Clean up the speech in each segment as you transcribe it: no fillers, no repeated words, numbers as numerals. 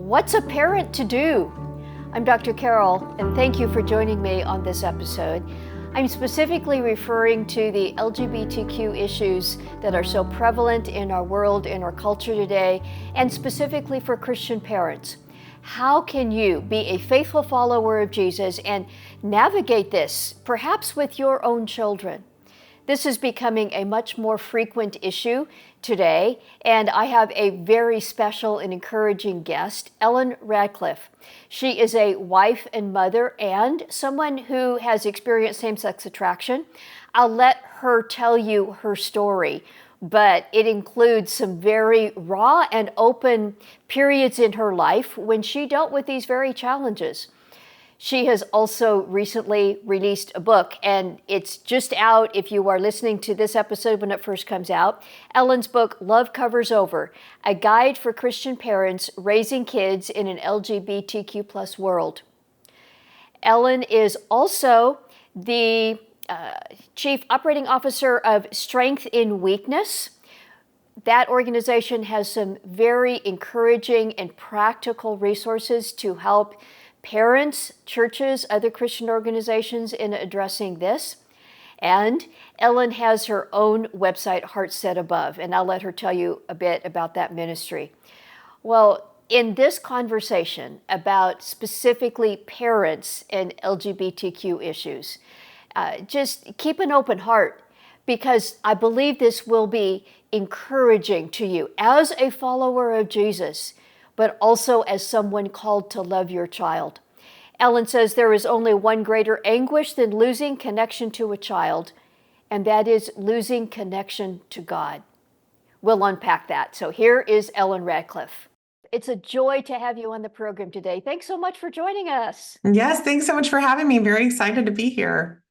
What's a parent to do? I'm Dr. Carol, and thank you for joining me on this episode. I'm specifically referring to the LGBTQ issues that are so prevalent in our world, in our culture today, and specifically for Christian parents. How can you be a faithful follower of Jesus and navigate this, perhaps with your own children? This is becoming a much more frequent issue today, and I have a very special and encouraging guest, Ellen Radcliff. She is a wife and mother and someone who has experienced same-sex attraction. I'll let her tell you her story, but it includes some very raw and open periods in her life when she dealt with these very challenges. She has also recently released a book, and it's just out if you are listening to this episode when it first comes out. Ellen's book, Love Covers Over, a guide for Christian parents raising kids in an LGBTQ plus world. Ellen is also the Chief Operating Officer of Strength in Weakness. That organization has some very encouraging and practical resources to help parents, churches, other Christian organizations in addressing this. And Ellen has her own website, Heart Set Above, and I'll let her tell you a bit about that ministry. Well, in this conversation about specifically parents and LGBTQ issues, just keep an open heart, because I believe this will be encouraging to you as a follower of Jesus, but also as someone called to love your child. Ellen says there is only one greater anguish than losing connection to a child, and that is losing connection to God. We'll unpack that. So here is Ellen Radcliff. It's a joy to have you on the program today. Thanks so much for joining us. Yes, thanks so much for having me. Very excited to be here.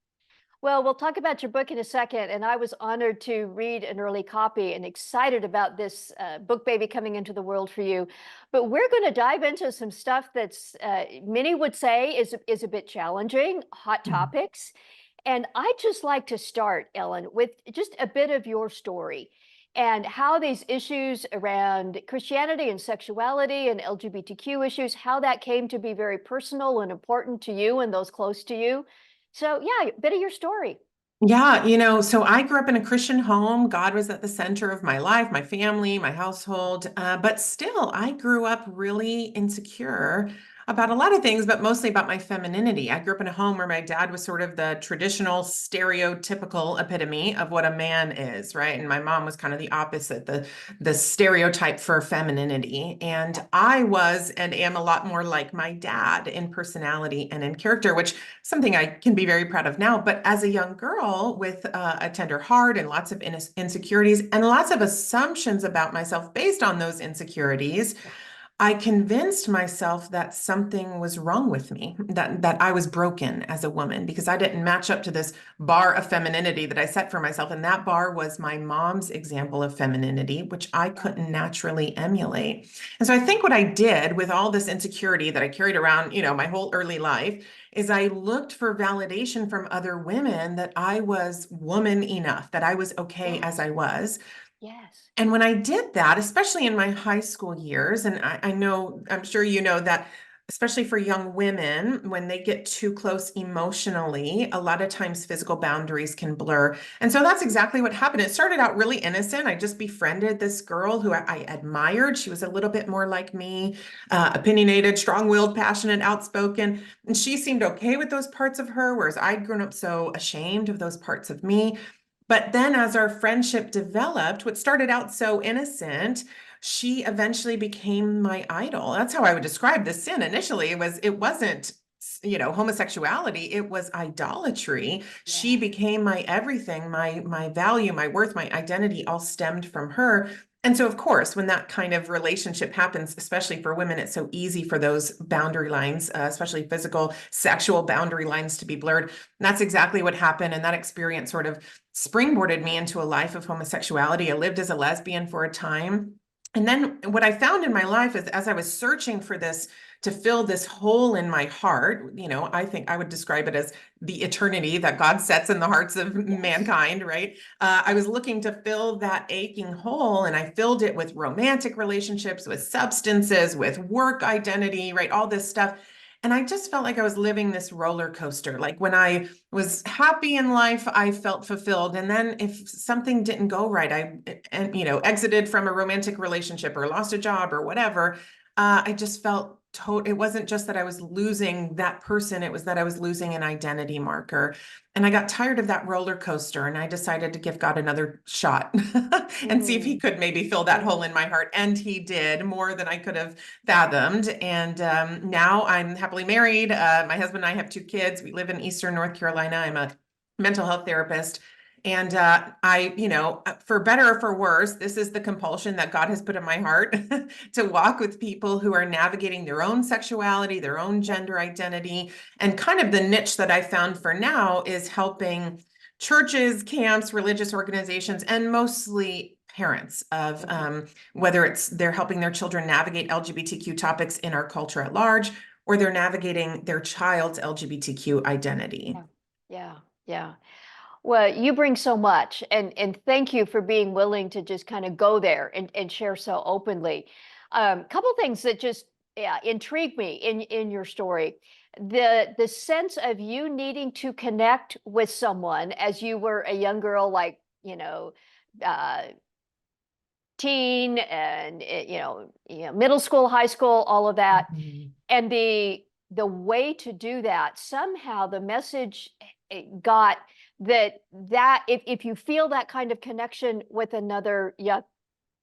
Well, we'll talk about your book in a second, and I was honored to read an early copy and excited about this book baby coming into the world for you. But we're going to dive into some stuff that's many would say is a bit challenging, hot topics. And I'd just like to start, Ellen, with just a bit of your story and how these issues around Christianity and sexuality and LGBTQ issues, how that came to be very personal and important to you and those close to you. So yeah, a bit of your story. Yeah, so I grew up in a Christian home. God was at the center of my life, my family, my household. But still, I grew up really insecure about a lot of things, but mostly about my femininity. I grew up in a home where my dad was sort of the traditional, stereotypical epitome of what a man is, right? And my mom was kind of the opposite, the stereotype for femininity. And I was and am a lot more like my dad in personality and in character, which is something I can be very proud of now. But as a young girl with a tender heart and lots of insecurities and lots of assumptions about myself based on those insecurities, I convinced myself that something was wrong with me, that I was broken as a woman because I didn't match up to this bar of femininity that I set for myself. And that bar was my mom's example of femininity, which I couldn't naturally emulate. And so I think what I did with all this insecurity that I carried around, my whole early life is I looked for validation from other women that I was woman enough, that I was okay as I was. Yes. And when I did that, especially in my high school years, and I'm sure you know that, especially for young women, when they get too close emotionally, a lot of times physical boundaries can blur. And so that's exactly what happened. It started out really innocent. I just befriended this girl who I admired. She was a little bit more like me, opinionated, strong-willed, passionate, outspoken. And she seemed okay with those parts of her, whereas I'd grown up so ashamed of those parts of me. But then as our friendship developed, what started out so innocent, she eventually became my idol. That's how I would describe this sin initially. It wasn't, homosexuality, it was idolatry. Yeah. She became my everything, my value, my worth, my identity all stemmed from her. And so, of course, when that kind of relationship happens, especially for women, it's so easy for those boundary lines, especially physical, sexual boundary lines to be blurred. And that's exactly what happened. And that experience sort of springboarded me into a life of homosexuality. I lived as a lesbian for a time. And then what I found in my life is as I was searching for this to fill this hole in my heart, I think I would describe it as the eternity that God sets in the hearts of Yes. mankind, right? I was looking to fill that aching hole, and I filled it with romantic relationships, with substances, with work identity, right? All this stuff. And I just felt like I was living this roller coaster. Like when I was happy in life, I felt fulfilled. And then if something didn't go right, exited from a romantic relationship or lost a job or whatever, I just felt it wasn't just that I was losing that person, it was that I was losing an identity marker. And I got tired of that roller coaster, and I decided to give God another shot and see if he Mm, could maybe fill that hole in my heart. And he did, more than I could have fathomed. And now I'm happily married. My husband and I have 2 kids. We live in Eastern North Carolina. I'm a mental health therapist. And for better or for worse, this is the compulsion that God has put in my heart to walk with people who are navigating their own sexuality, their own gender identity. And kind of the niche that I found for now is helping churches, camps, religious organizations, and mostly parents of whether it's they're helping their children navigate LGBTQ topics in our culture at large, or they're navigating their child's LGBTQ identity. yeah, yeah, yeah. Well, you bring so much, and thank you for being willing to just kind of go there and share so openly. Couple things that just, yeah, intrigue me in your story. The sense of you needing to connect with someone as you were a young girl, like, uh, teen and middle school, high school, all of that. Mhm. And the way to do that, somehow the message got that if you feel that kind of connection with another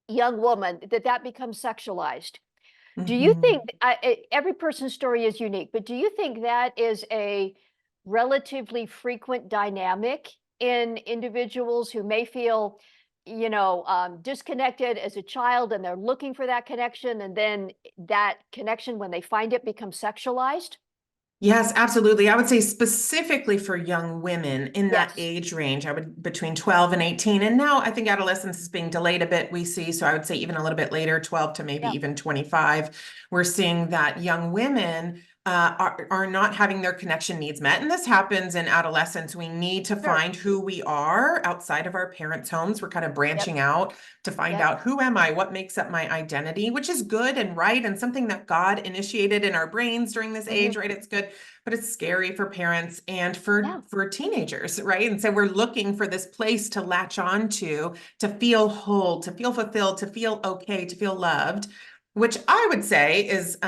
young woman, that becomes sexualized. Do you Mhm. think every person's story is unique, but do you think that is a relatively frequent dynamic in individuals who may feel, disconnected as a child and they're looking for that connection, and then that connection, when they find it, becomes sexualized? Yes, absolutely. I would say specifically for young women in that Yes. age range, I would between 12 and 18. And now I think adolescence is being delayed a bit, we see. So I would say even a little bit later, 12 to maybe Yeah. even 25, we're seeing that young women are not having their connection needs met. And this happens in adolescence. We need to Sure. find who we are outside of our parents' homes. We're kind of Yep. branching out to find Yep. out, who am I? What makes up my identity? Which is good and right, and something that God initiated in our brains during this age, Hmm. right? It's good, but it's scary for parents and Yeah. for teenagers, right? And so we're looking for this place to latch on to feel whole, to feel fulfilled, to feel okay, to feel loved, which I would say is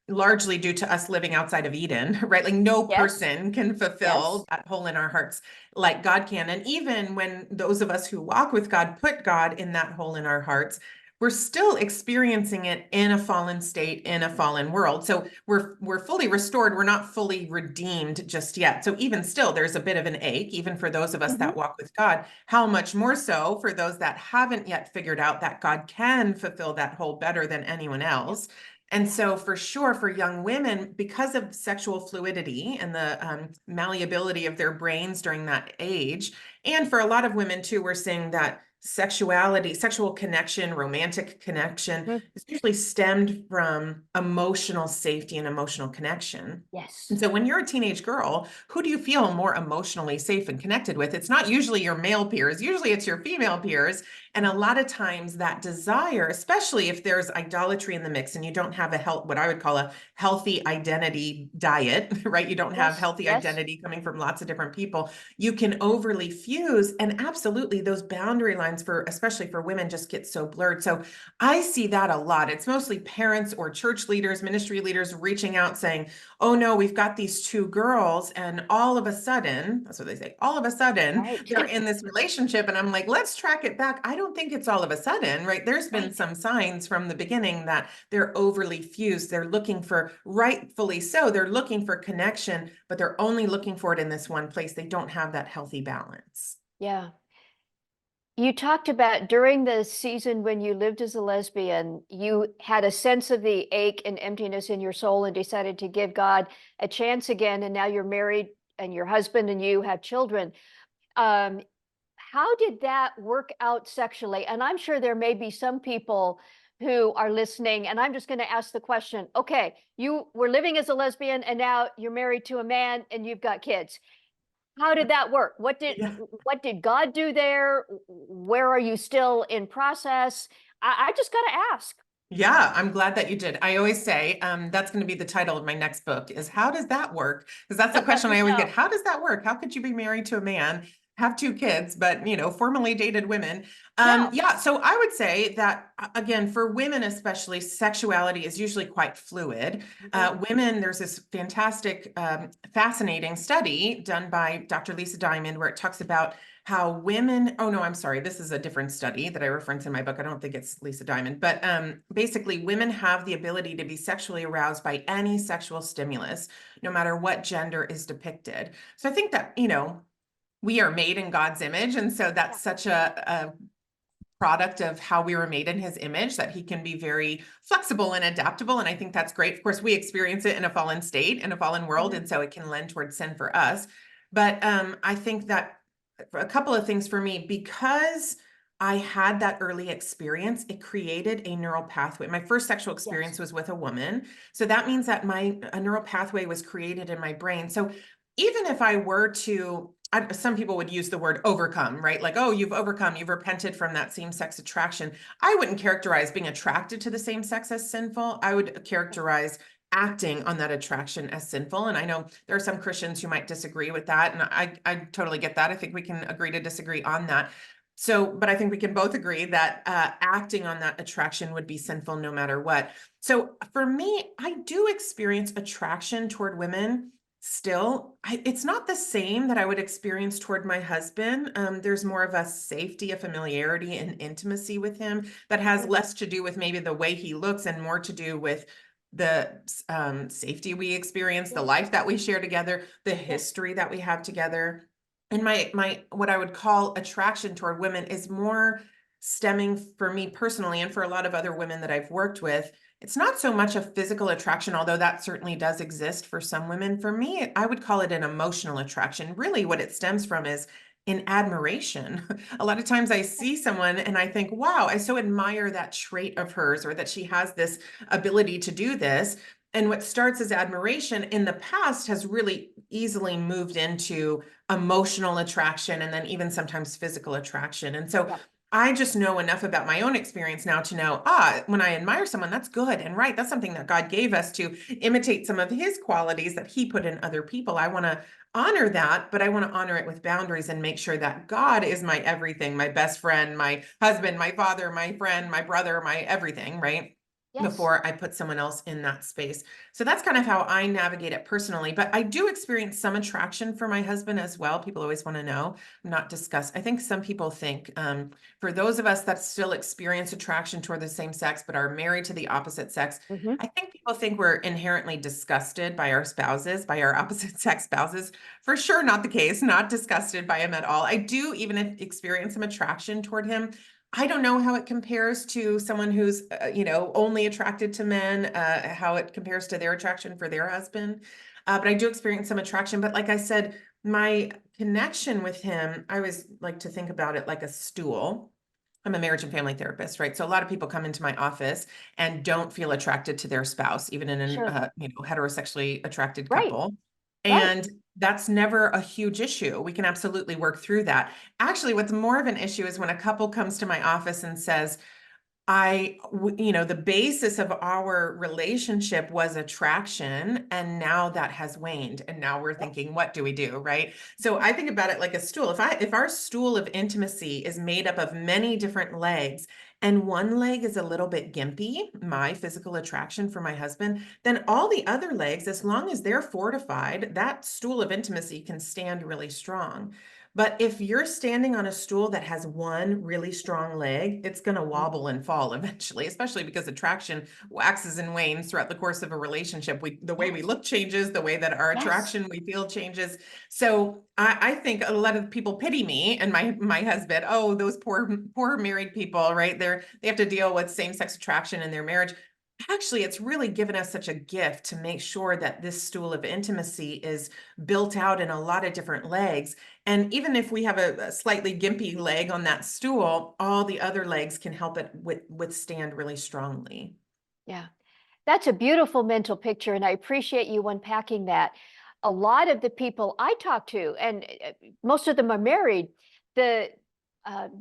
largely due to us living outside of Eden, right? Like no Yes. person can fulfill Yes. that hole in our hearts like God can. And even when those of us who walk with God put God in that hole in our hearts, we're still experiencing it in a fallen state, in a fallen world. So we're fully restored. We're not fully redeemed just yet. So even still, there's a bit of an ache, even for those of us Hmm. that walk with God. How much more so for those that haven't yet figured out that God can fulfill that hole better than anyone Yeah. else. And Yeah. so, for sure, for young women, because of sexual fluidity and the malleability of their brains during that age, and for a lot of women too, we're seeing that sexuality, sexual connection, romantic connection Hmm. is usually stemmed from emotional safety and emotional connection. Yes. And so when you're a teenage girl, who do you feel more emotionally safe and connected with? It's not usually your male peers, usually it's your female peers. And a lot of times that desire, especially if there's idolatry in the mix and you don't have what I would call a healthy identity diet, right? You don't have Yes. healthy Yes. identity coming from lots of different people. You can overly fuse, and absolutely those boundary lines for, especially for women, just get so blurred. So I see that a lot. It's mostly parents or church leaders, ministry leaders reaching out saying, oh no, we've got these 2 girls, and all of a sudden, that's what they say, all of a sudden, Right. they're in this relationship. And I'm like, let's track it back. I don't think it's all of a sudden, right? There's been Right. some signs from the beginning that they're overly fused. They're looking for, rightfully so, they're looking for connection, but they're only looking for it in this one place. They don't have that healthy balance. Yeah. You talked about during the season when you lived as a lesbian, you had a sense of the ache and emptiness in your soul and decided to give God a chance again. And now you're married and your husband and you have children. Um, how did that work out sexually? And I'm sure there may be some people who are listening, and I'm just going to ask the question, okay, you were living as a lesbian and now you're married to a man and you've got kids. How did that work? Yeah. What did God do there? Where are you still in process? I just got to ask. Yeah, I'm glad that you did. I always say that's going to be the title of my next book is how does that work? Because that's the question I always Yeah. get. How does that work? How could you be married to a man, have two kids, but formerly dated women? Yeah. Yeah, so I would say that again, for women especially, sexuality is usually quite fluid. Mhm. Women, there's this fantastic, fascinating study done by Dr. Lisa Diamond where it talks about how women, oh no, I'm sorry, this is a different study that I reference in my book. I don't think it's Lisa Diamond, but basically women have the ability to be sexually aroused by any sexual stimulus, no matter what gender is depicted. So I think that, we are made in God's image. And so Yeah. that's such a product of how we were made in his image, that he can be very flexible and adaptable. And I think that's great. Of course, we experience it in a fallen state, in a fallen world. Mhm. And so it can lend towards sin for us. But I think that a couple of things for me, because I had that early experience, it created a neural pathway. My first sexual experience Yes. was with a woman. So that means that a neural pathway was created in my brain. So even if I were to, some people would use the word overcome, right? Like, oh, you've overcome, you've repented from that same sex attraction. I wouldn't characterize being attracted to the same sex as sinful. I would characterize acting on that attraction as sinful. And I know there are some Christians who might disagree with that. And I totally get that. I think we can agree to disagree on that. So, but I think we can both agree that acting on that attraction would be sinful no matter what. So for me, I do experience attraction toward women still. It's not the same that I would experience toward my husband. There's more of a safety, a familiarity, and intimacy with him that has Mhm. less to do with maybe the way he looks and more to do with the safety we experience, the Yeah. life that we share together, the Yeah. history that we have together. And my what I would call attraction toward women is more stemming for me personally and for a lot of other women that I've worked with. It's not so much a physical attraction, although that certainly does exist for some women. For me, I would call it an emotional attraction. Really, what it stems from is in admiration. A lot of times I see someone and I think, wow, I so admire that trait of hers, or that she has this ability to do this. And what starts as admiration in the past has really easily moved into emotional attraction and then even sometimes physical attraction. And so Yeah. I just know enough about my own experience now to know, when I admire someone, that's good and right. That's something that God gave us to imitate some of his qualities that he put in other people. I want to honor that, but I want to honor it with boundaries and make sure that God is my everything, my best friend, my husband, my father, my friend, my brother, my everything, right? Yes. Before I put someone else in that space. So that's kind of how I navigate it personally. But I do experience some attraction for my husband as well. People always want to know. I'm not discussed. I think some people think, for those of us that still experience attraction toward the same sex but are married to the opposite sex, Hmm. I think people think we're inherently disgusted by our spouses, by our opposite sex spouses. For sure, not the case, not disgusted by him at all. I do even experience some attraction toward him. I don't know how it compares to someone who's, only attracted to men, how it compares to their attraction for their husband. But I do experience some attraction. But like I said, my connection with him, I always like to think about it like a stool. I'm a marriage and family therapist, right? So a lot of people come into my office and don't feel attracted to their spouse, even in an Sure. heterosexually attracted Right. couple. Right. And that's never a huge issue. We can absolutely work through that. Actually, what's more of an issue is when a couple comes to my office and says, the basis of our relationship was attraction, and now that has waned. And now we're Yep. thinking, what do we do? Right. So I think about it like a stool. If our stool of intimacy is made up of many different legs, and one leg is a little bit gimpy, my physical attraction for my husband, then all the other legs, as long as they're fortified, that stool of intimacy can stand really strong. But if you're standing on a stool that has one really strong leg, it's going to wobble and fall eventually, especially because attraction waxes and wanes throughout the course of a relationship. The way we Yes. look changes, the way that our Yes. attraction we feel changes. So I think a lot of people pity me and my husband. Oh, those poor married people, right? They have to deal with same-sex attraction in their marriage. Actually, it's really given us such a gift to make sure that this stool of intimacy is built out in a lot of different legs. And even if we have a slightly gimpy leg on that stool, all the other legs can help it withstand really strongly. Yeah. That's a beautiful mental picture, and I appreciate you unpacking that. A lot of the people I talk to, and most of them are married, the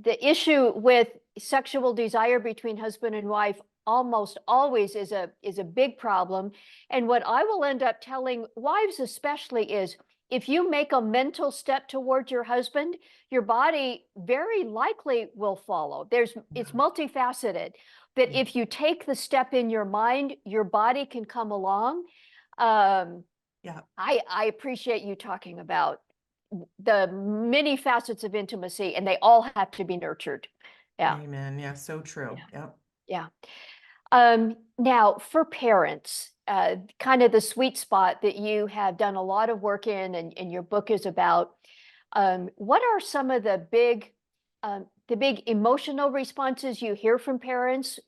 the issue with sexual desire between husband and wife almost always is a big problem. And what I will end up telling wives especially is if you make a mental step towards your husband, your body very likely will follow. It's Yeah. multifaceted that Yeah. if you take the step in your mind, your body can come along. Um, Yeah. I appreciate you talking about the many facets of intimacy, and they all have to be nurtured. Yeah, Amen. Yeah. So true. yeah, Yeah. yeah. Now, for parents, kind of the sweet spot that you have done a lot of work in, and your book is about, what are some of the big emotional responses you hear from parents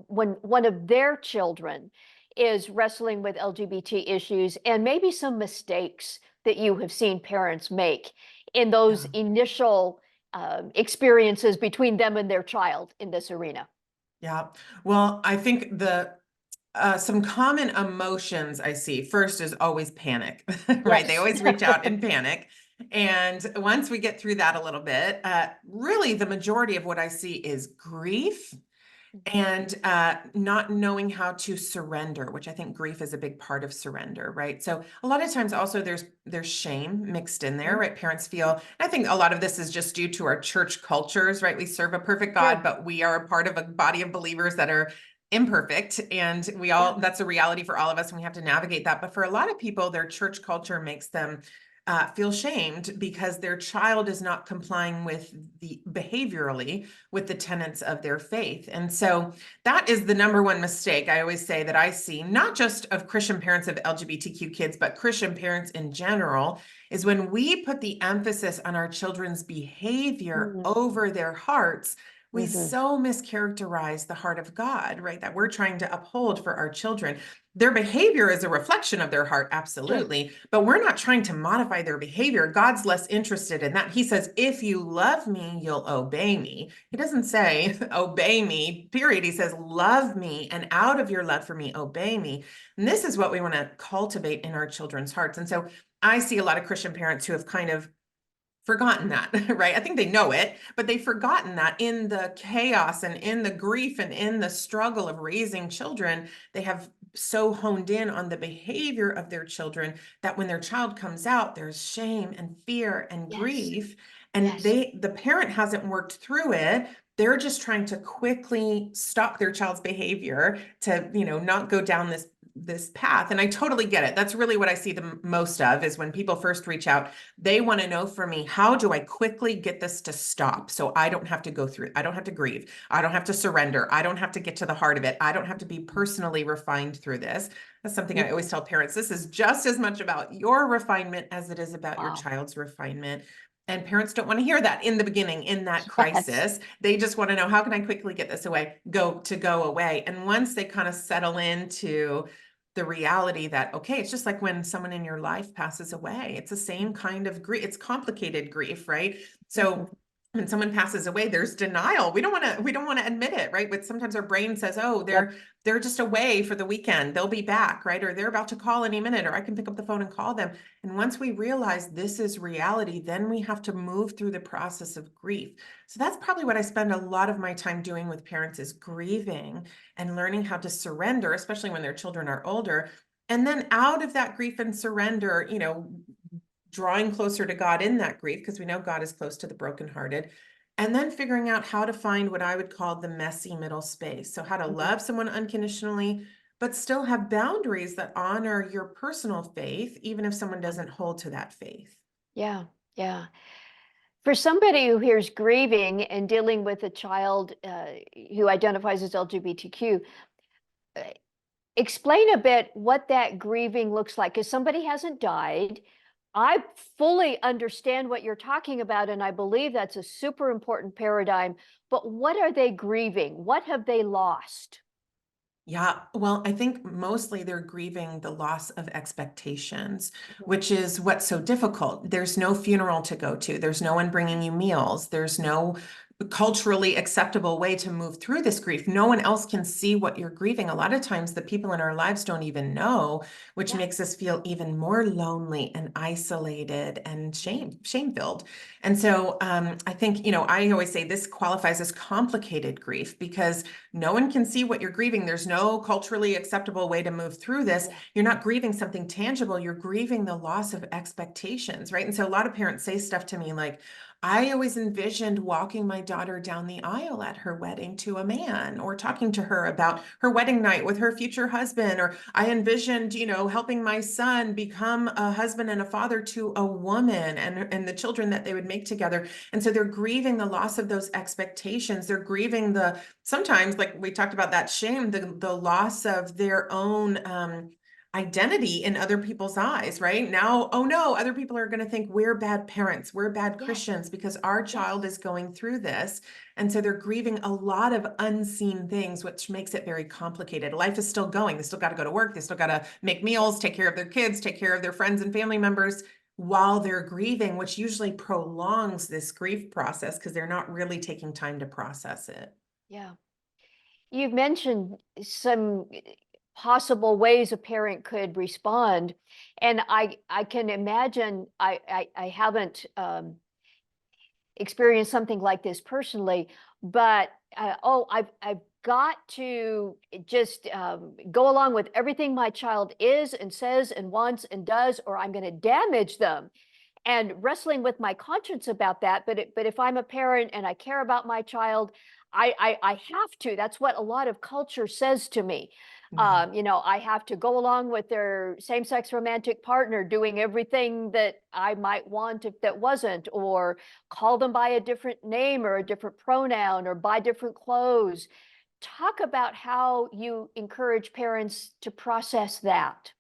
when one of their children is wrestling with LGBT issues, and maybe some mistakes that you have seen parents make in those Yeah. initial experiences between them and their child in this arena? Yeah. Well, I think the some common emotions I see first is always panic, right? They Yes. always reach out in panic. And once we get through that a little bit, really the majority of what I see is grief and not knowing how to surrender, which I think grief is a big part of surrender, right? So a lot of times also there's shame mixed in there, Mhm. right? Parents feel, I think a lot of this is just due to our church cultures, right? We serve a perfect God, True. but we are a part of a body of believers that are imperfect, and we Yeah. all, that's a reality for all of us, and we have to navigate that. But for a lot of people, their church culture makes them feel shamed because their child is not complying with the behaviorally with the tenets of their faith. And so that is the number one mistake I always say that I see, not just of Christian parents of LGBTQ kids, but Christian parents in general, is when we put the emphasis on our children's behavior Mhm. over their hearts, we Mhm. so mischaracterize the heart of God, right? That we're trying to uphold for our children. Their behavior is a reflection of their heart, Sure. absolutely, but we're not trying to modify their behavior. God's less interested in that. He says, if you love me, you'll obey me. He doesn't say, obey me, period. He says, love me, and out of your love for me, obey me. And this is what we want to cultivate in our children's hearts. And so I see a lot of Christian parents who have kind of forgotten that, right? I think they know it, but they've forgotten that in the chaos and in the grief and in the struggle of raising children, they have so honed in on the behavior of their children that when their child comes out, there's shame and fear and Yes. grief. And Yes. the parent hasn't worked through it. They're just trying to quickly stop their child's behavior to, not go down this path. And I totally get it. That's really what I see the most of is when people first reach out, they want to know for me, how do I quickly get this to stop so I don't have to go through it? I don't have to grieve. I don't have to surrender. I don't have to get to the heart of it. I don't have to be personally refined through this. That's something I always Mhm. tell parents. This is just as much about your refinement as it is about your Wow. child's refinement. And parents don't want to hear that in the beginning, in that Yes. crisis. They just want to know, how can I quickly get this go away? And once they kind of settle into the reality that, okay, it's just like when someone in your life passes away, it's the same kind of grief. It's complicated grief, right? Mhm. So when someone passes away, there's denial. We don't want to admit it, right? But sometimes our brain says, oh, Yep. they're just away for the weekend, they'll be back, right? Or they're about to call any minute, or I can pick up the phone and call them. And once we realize this is reality, then we have to move through the process of grief. So that's probably what I spend a lot of my time doing with parents, is grieving and learning how to surrender, especially when their children are older. And then out of that grief and surrender, drawing closer to God in that grief, because we know God is close to the brokenhearted. And then figuring out how to find what I would call the messy middle space. So, how to Mhm. love someone unconditionally, but still have boundaries that honor your personal faith, even if someone doesn't hold to that faith. Yeah. Yeah. For somebody who hears grieving and dealing with a child who identifies as LGBTQ, uh, explain a bit what that grieving looks like. Because somebody hasn't died. I fully understand what you're talking about, and I believe that's a super important paradigm. But what are they grieving? What have they lost? Yeah, well, I think mostly they're grieving the loss of expectations, Mhm. which is what's so difficult. There's no funeral to go to, there's no one bringing you meals, there's no culturally acceptable way to move through this grief. No one else can see what you're grieving. A lot of times, the people in our lives don't even know, which Yeah. makes us feel even more lonely and isolated and shame-filled. And so I think, I always say this qualifies as complicated grief because no one can see what you're grieving. There's no culturally acceptable way to move through this. Yeah. You're not grieving something tangible. You're grieving the loss of expectations, right? And so a lot of parents say stuff to me like, I always envisioned walking my daughter down the aisle at her wedding to a man, or talking to her about her wedding night with her future husband, or I envisioned, helping my son become a husband and a father to a woman, and the children that they would make together. And so they're grieving the loss of those expectations. They're grieving the sometimes, like we talked about, that shame, the loss of their own identity in other people's eyes, right? Now, oh no, other people are going to think we're bad parents, we're bad Yes. Christians because our child Yes. is going through this. And so they're grieving a lot of unseen things, which makes it very complicated. Life is still going. They still got to go to work. They still got to make meals, take care of their kids, take care of their friends and family members while they're grieving, which usually prolongs this grief process because they're not really taking time to process it. Yeah. You've mentioned some possible ways a parent could respond, and I can imagine I haven't experienced something like this personally, but I've got to just go along with everything my child is and says and wants and does, or I'm going to damage them. And wrestling with my conscience about that. But if I'm a parent and I care about my child, I have to. That's what a lot of culture says to me. Yeah. I have to go along with their same-sex romantic partner doing everything that I might want if that wasn't, or call them by a different name or a different pronoun or buy different clothes. Talk about how you encourage parents to process that.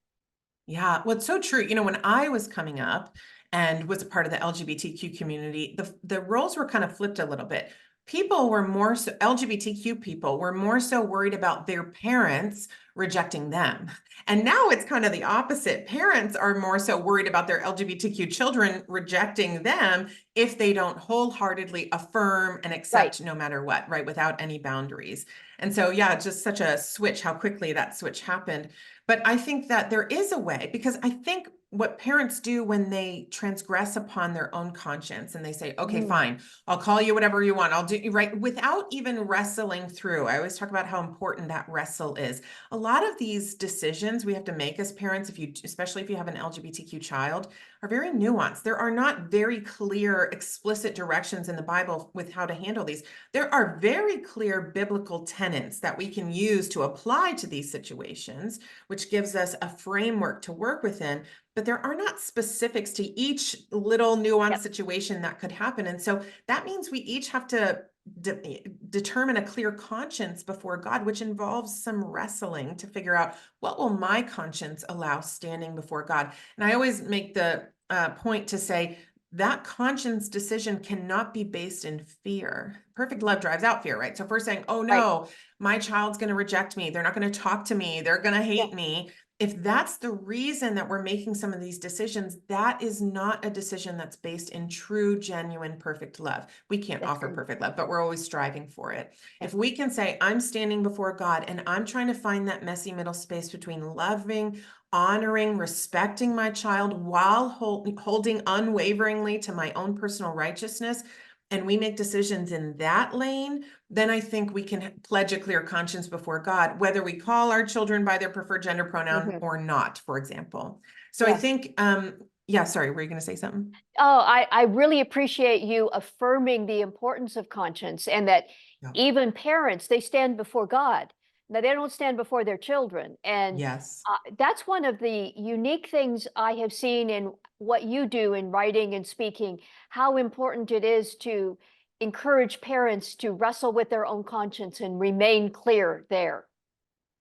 Yeah, well, it's so true. When I was coming up and was a part of the LGBTQ community, the roles were kind of flipped a little bit. People were more so, LGBTQ people were more so worried about their parents rejecting them. And now it's kind of the opposite. Parents are more so worried about their LGBTQ children rejecting them if they don't wholeheartedly affirm and Right. accept no matter what, right? Without any boundaries. And so, yeah, it's just such a switch, how quickly that switch happened. But I think that there is a way, because I think what parents do when they transgress upon their own conscience and they say, okay, Mm, fine, I'll call you whatever you want, I'll do right, without even wrestling through. I always talk about how important that wrestle is. A lot of these decisions we have to make as parents, especially if you have an LGBTQ child, are very nuanced. There are not very clear, explicit directions in the Bible with how to handle these. There are very clear biblical tenets that we can use to apply to these situations, which gives us a framework to work within. But there are not specifics to each little nuanced yep. situation that could happen. And so that means we each have to determine a clear conscience before God, which involves some wrestling to figure out, what will my conscience allow standing before God? And I always make the point to say that conscience decision cannot be based in fear. Perfect love drives out fear, right? So if we're saying, oh Right. no, my child's going to reject me, they're not going to talk to me, they're going to Yeah. hate me. If that's the reason that we're making some of these decisions, that is not a decision that's based in true, genuine, perfect love. We can't That's offer good. perfect love, but we're always striving for it. Yeah. If we can say, I'm standing before God and I'm trying to find that messy middle space between loving, honoring, respecting my child while holding unwaveringly to my own personal righteousness, and we make decisions in that lane, then I think we can pledge a clear conscience before God, whether we call our children by their preferred gender pronoun Hmm. or not, for example. So I Yeah. think, yeah, sorry, were you going to say something? Oh, I really appreciate you affirming the importance of conscience, and that Yeah. even parents, they stand before God. Now, they don't stand before their children. And Yes. that's one of the unique things I have seen in what you do in writing and speaking, how important it is to encourage parents to wrestle with their own conscience and remain clear there.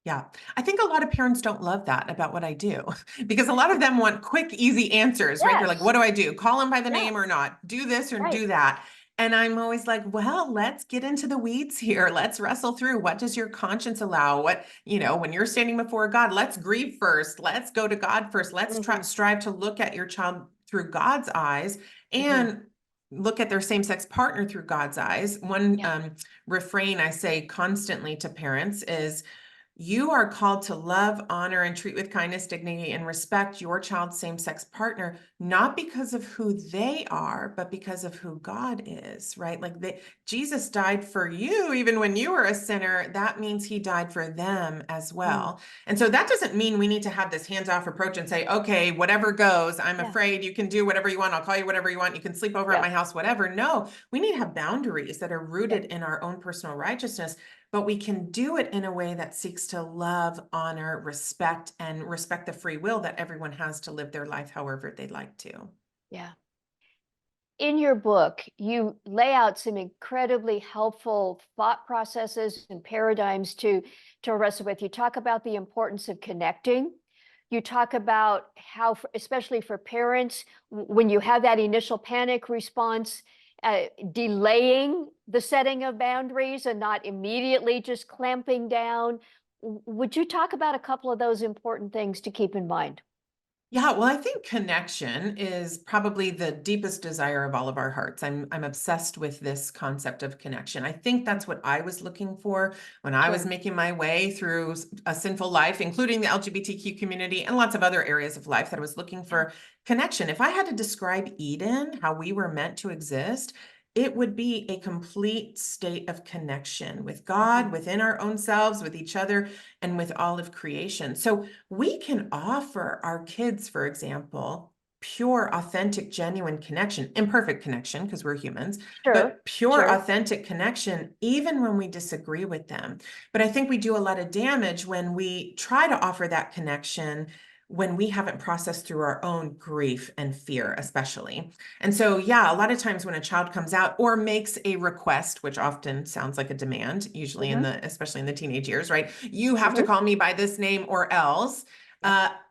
Yeah, I think a lot of parents don't love that about what I do because a lot of them want quick, easy answers, right? They're like, what Yes. do I do? Call them by the Yeah. name or not? Do this or Right. do that. And I'm always like, well, let's get into the weeds here. Let's wrestle through. What does your conscience allow? What, when you're standing before God, let's grieve first. Let's go to God first. Let's strive to look at your child through God's eyes and look at their same-sex partner through God's eyes. One refrain I say constantly to parents is, you are called to love, honor, and treat with kindness, dignity, and respect your child's same-sex partner, not because of who they are, but because of who God is, right? Like Jesus died for you even when you were a sinner. That means he died for them as well. And so that doesn't mean we need to have this hands-off approach and say, okay, whatever goes, I'm afraid, you can do whatever you want. I'll call you whatever you want. You can sleep over at my house, whatever. No, we need to have boundaries that are rooted in our own personal righteousness. But we can do it in a way that seeks to love, honor, respect, and respect the free will that everyone has to live their life however they'd like to. Yeah. In your book, you lay out some incredibly helpful thought processes and paradigms to wrestle with. You talk about the importance of connecting. You talk about how, especially for parents, when you have that initial panic response, delaying the setting of boundaries and not immediately just clamping down. Would you talk about a couple of those important things to keep in mind? Yeah, well, I think connection is probably the deepest desire of all of our hearts. I'm obsessed with this concept of connection. I think that's what I was looking for when I was making my way through a sinful life, including the LGBTQ community and lots of other areas of life, that I was looking for connection. If I had to describe Eden, how we were meant to exist, it would be a complete state of connection with God, within our own selves, with each other, and with all of creation. So we can offer our kids, for example, pure, authentic, genuine connection, imperfect connection, because we're humans, but pure, authentic connection, even when we disagree with them. But I think we do a lot of damage when we try to offer that connection when we haven't processed through our own grief and fear, especially. And so, yeah, a lot of times when a child comes out or makes a request, which often sounds like a demand, usually especially in the teenage years, right? You have to call me by this name or else.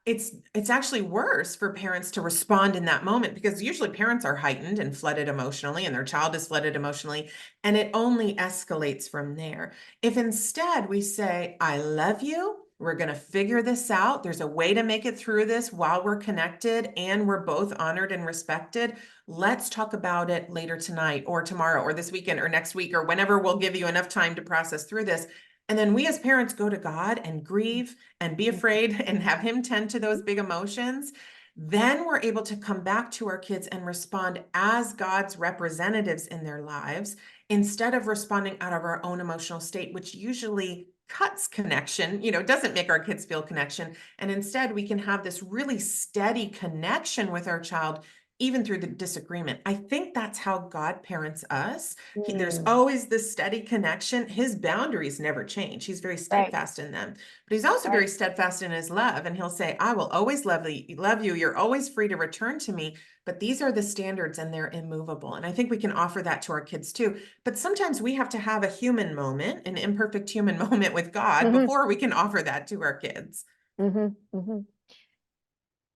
It's actually worse for parents to respond in that moment, because usually parents are heightened and flooded emotionally, and their child is flooded emotionally, and it only escalates from there. If instead we say, I love you, we're going to figure this out, there's a way to make it through this while we're connected and we're both honored and respected, let's talk about it later tonight or tomorrow or this weekend or next week or whenever we'll give you enough time to process through this. And then we as parents go to God and grieve and be afraid and have him tend to those big emotions. Then we're able to come back to our kids and respond as God's representatives in their lives, instead of responding out of our own emotional state, which usually cuts connection, doesn't make our kids feel connection. And instead we can have this really steady connection with our child, even through the disagreement. I think that's how God parents us. There's always this steady connection. His boundaries never change. He's very steadfast in them, but he's also very steadfast in his love. And he'll say, I will always love you. You're always free to return to me. But these are the standards and they're immovable. And I think we can offer that to our kids too. But sometimes we have to have a human moment, an imperfect human moment with God before we can offer that to our kids.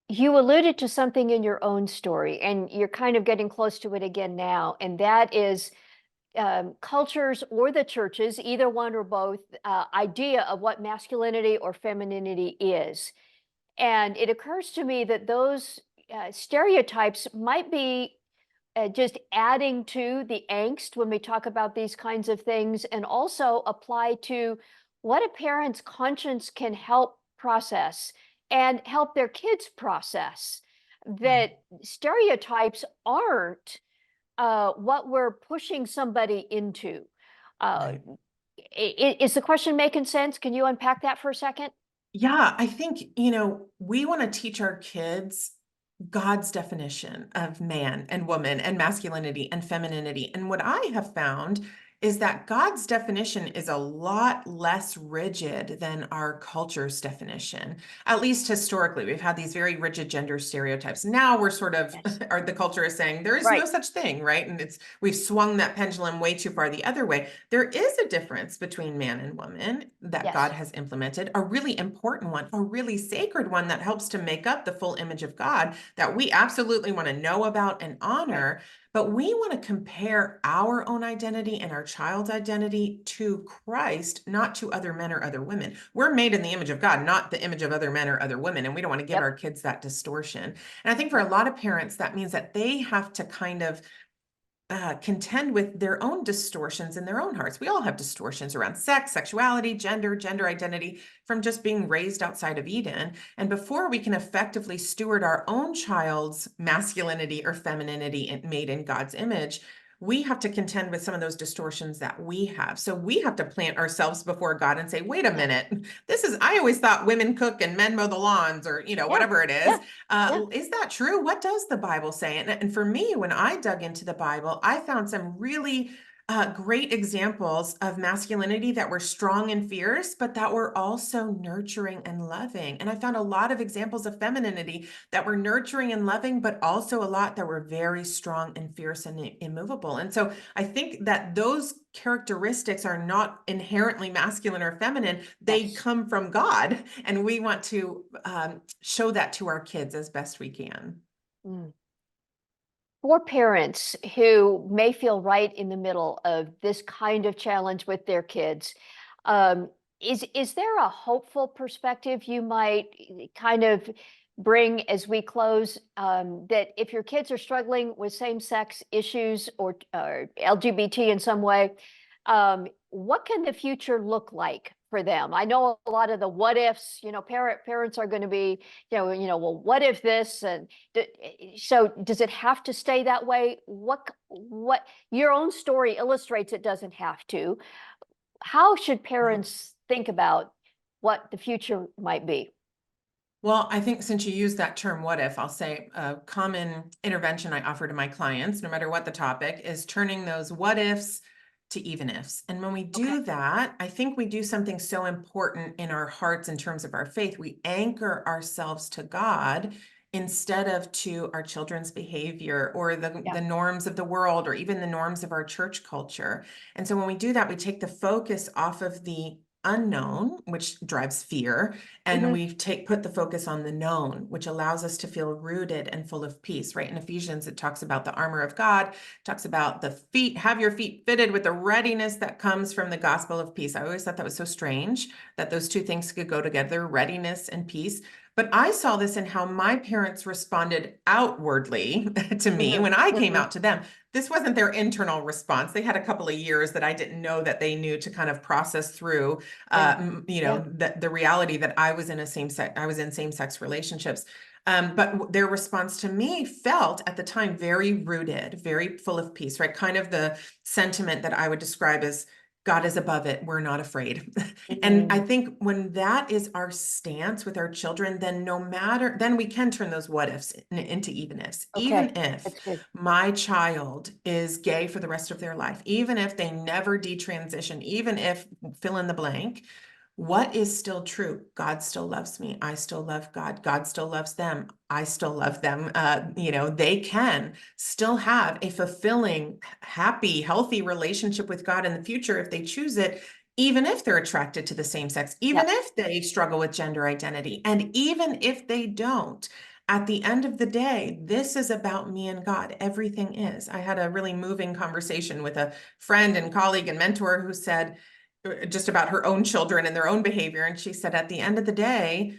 You alluded to something in your own story, and you're kind of getting close to it again now, and that is cultures or the churches, either one or both, idea of what masculinity or femininity is. And it occurs to me that those stereotypes might be just adding to the angst when we talk about these kinds of things, and also apply to what a parent's conscience can help process and help their kids process. That stereotypes aren't what we're pushing somebody into. Is the question making sense? Can you unpack that for a second? Yeah, I think, we want to teach our kids God's definition of man and woman and masculinity and femininity. And what I have found is that God's definition is a lot less rigid than our culture's definition. At least historically, we've had these very rigid gender stereotypes. Now we're sort of, or the culture is saying there is no such thing, right? And we've swung that pendulum way too far the other way. There is a difference between man and woman that God has implemented, a really important one, a really sacred one that helps to make up the full image of God that we absolutely want to know about and honor. but we want to compare our own identity and our child's identity to Christ, not to other men or other women. We're made in the image of God, not the image of other men or other women, and we don't want to give Yep. our kids that distortion. And I think for a lot of parents, that means that they have to kind of contend with their own distortions in their own hearts. We all have distortions around sex, sexuality, gender identity from just being raised outside of Eden. And before we can effectively steward our own child's masculinity or femininity made in God's image, we have to contend with some of those distortions that we have. So we have to plant ourselves before God and say, wait a minute, I always thought women cook and men mow the lawns, or, Yeah. whatever it is. Yeah. Is that true? What does the Bible say? And for me, when I dug into the Bible, I found some really great examples of masculinity that were strong and fierce, but that were also nurturing and loving. And I found a lot of examples of femininity that were nurturing and loving, but also a lot that were very strong and fierce and immovable. And so I think that those characteristics are not inherently masculine or feminine. They Yes. come from God, and we want to show that to our kids as best we can. Mm. For parents who may feel right in the middle of this kind of challenge with their kids, is there a hopeful perspective you might kind of bring as we close? That if your kids are struggling with same-sex issues or LGBT in some way, what can the future look like for them? I know a lot of the what ifs, parents are going to be, well, what if this? And so does it have to stay that way? What your own story illustrates it doesn't have to. How should parents think about what the future might be? Well, I think since you use that term, what if, I'll say a common intervention I offer to my clients, no matter what the topic, is turning those what ifs to even ifs. And when we do that, I think we do something so important in our hearts in terms of our faith. We anchor ourselves to God instead of to our children's behavior or the norms of the world, or even the norms of our church culture. And so when we do that, we take the focus off of the unknown, which drives fear, and we put the focus on the known, which allows us to feel rooted and full of peace, right? In Ephesians, it talks about the armor of God, talks about the feet, have your feet fitted with the readiness that comes from the gospel of peace. I always thought that was so strange that those two things could go together, readiness and peace. But I saw this in how my parents responded outwardly to me when I came out to them. This wasn't their internal response. They had a couple of years that I didn't know that they knew to kind of process through, the reality that I was in same-sex relationships. But their response to me felt at the time very rooted, very full of peace, right? Kind of the sentiment that I would describe as God is above it. We're not afraid. And I think when that is our stance with our children, then we can turn those what ifs into even ifs. Even if my child is gay for the rest of their life, even if they never detransition, even if fill in the blank, what is still true? God still loves me. I still love God. God still loves them. I still love them. They can still have a fulfilling, happy, healthy relationship with God in the future if they choose it, even if they're attracted to the same sex, even if they struggle with gender identity, and even if they don't. At the end of the day, this is about me and God. Everything is. I had a really moving conversation with a friend and colleague and mentor who said, just about her own children and their own behavior. And she said, at the end of the day,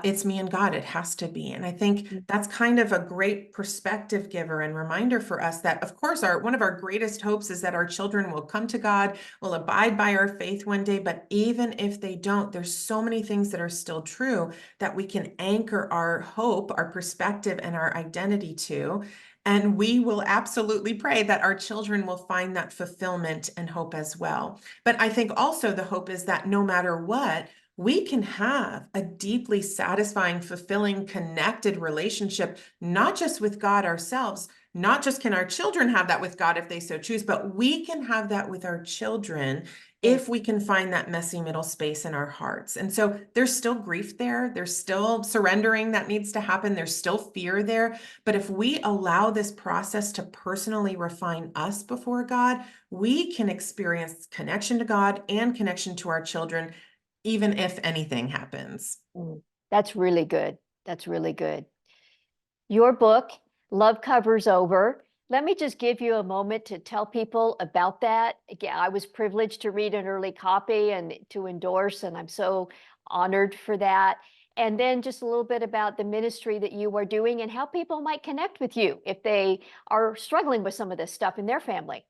it's me and God. It has to be. And I think that's kind of a great perspective giver and reminder for us that, of course, one of our greatest hopes is that our children will come to God, will abide by our faith one day. But even if they don't, there's so many things that are still true that we can anchor our hope, our perspective, and our identity to. And we will absolutely pray that our children will find that fulfillment and hope as well. But I think also the hope is that no matter what, we can have a deeply satisfying, fulfilling, connected relationship, not just with God ourselves, not just can our children have that with God if they so choose, but we can have that with our children if we can find that messy middle space in our hearts. And so there's still grief there. There's still surrendering that needs to happen. There's still fear there. But if we allow this process to personally refine us before God, we can experience connection to God and connection to our children, even if anything happens. That's really good. That's really good. Your book, Love Covers Over, Let me just give you a moment to tell people about that. Again, I was privileged to read an early copy and to endorse, and I'm so honored for that. And then just a little bit about the ministry that you are doing and how people might connect with you if they are struggling with some of this stuff in their family.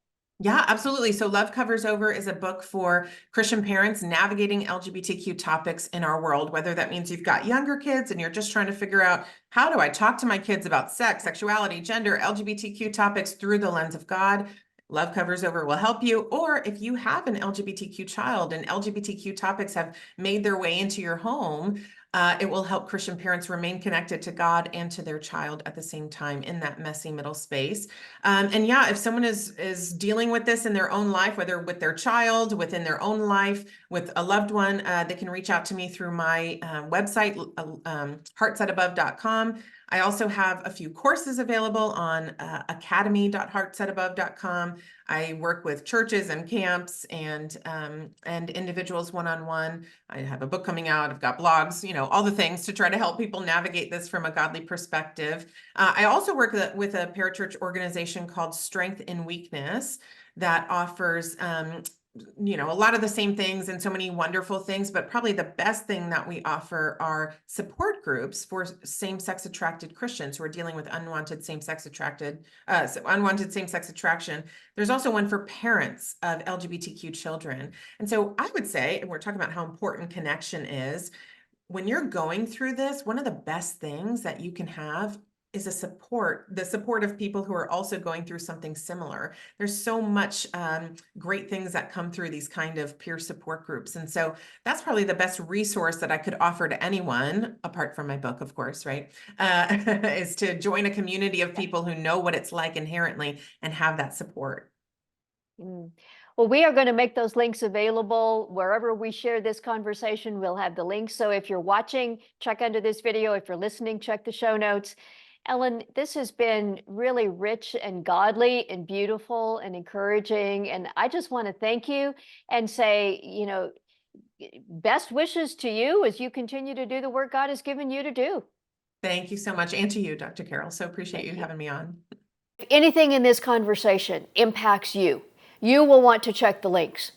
Yeah, absolutely. So Love Covers Over is a book for Christian parents navigating LGBTQ topics in our world, whether that means you've got younger kids and you're just trying to figure out, how do I talk to my kids about sex, sexuality, gender, LGBTQ topics through the lens of God? Love Covers Over will help you. Or if you have an LGBTQ child and LGBTQ topics have made their way into your home, it will help Christian parents remain connected to God and to their child at the same time in that messy middle space. And yeah, if someone is dealing with this in their own life, whether with their child, within their own life, with a loved one, they can reach out to me through my website, heartsetabove.com. I also have a few courses available on academy.heartsetabove.com. I work with churches and camps and individuals one-on-one. I have a book coming out. I've got blogs, all the things to try to help people navigate this from a godly perspective. I also work with a parachurch organization called Strength in Weakness that offers a lot of the same things and so many wonderful things, but probably the best thing that we offer are support groups for same-sex attracted Christians who are dealing with unwanted same-sex attraction. There's also one for parents of LGBTQ children. And so I would say, and we're talking about how important connection is, when you're going through this, one of the best things that you can have is the support of people who are also going through something similar. There's so much great things that come through these kind of peer support groups. And so that's probably the best resource that I could offer to anyone, apart from my book, of course, right? Is to join a community of people who know what it's like inherently and have that support. Well, we are going to make those links available wherever we share this conversation. We'll have the links. So if you're watching, check under this video. If you're listening, check the show notes. Ellen, this has been really rich and godly and beautiful and encouraging. And I just want to thank you and say, best wishes to you as you continue to do the work God has given you to do. Thank you so much. And to you, Dr. Carol. So appreciate you having me on. If anything in this conversation impacts you, you will want to check the links.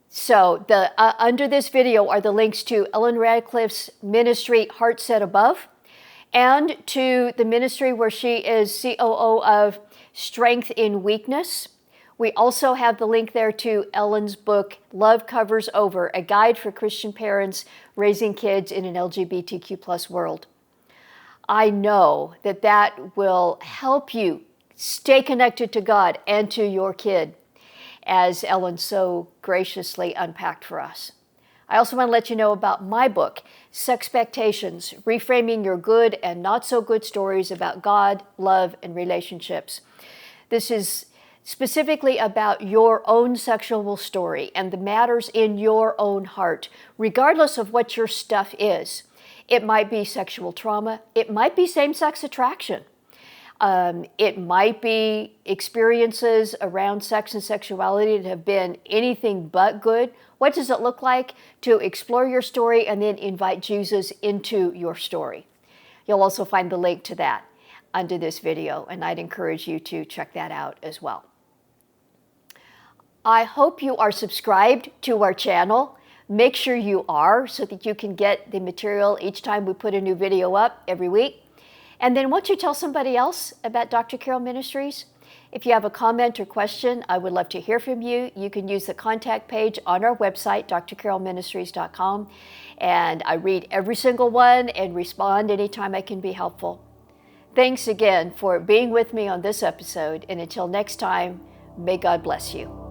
So under this video are the links to Ellen Radcliff's ministry, Heart Set Above, and to the ministry where she is COO of Strength in Weakness. We also have the link there to Ellen's book, Love Covers Over, a guide for Christian parents raising kids in an LGBTQ+ world. I know that that will help you stay connected to God and to your kid, as Ellen so graciously unpacked for us. I also want to let you know about my book, Sexpectations, Reframing Your Good and Not So Good Stories About God, Love, and Relationships. This is specifically about your own sexual story and the matters in your own heart, regardless of what your stuff is. It might be sexual trauma. It might be same-sex attraction. It might be experiences around sex and sexuality that have been anything but good. What does it look like to explore your story and then invite Jesus into your story? You'll also find the link to that under this video, and I'd encourage you to check that out as well. I hope you are subscribed to our channel. Make sure you are so that you can get the material each time we put a new video up every week. And then once you tell somebody else about Dr. Carol Ministries, if you have a comment or question, I would love to hear from you. You can use the contact page on our website, drcarolministries.com. And I read every single one and respond anytime I can be helpful. Thanks again for being with me on this episode. And until next time, may God bless you.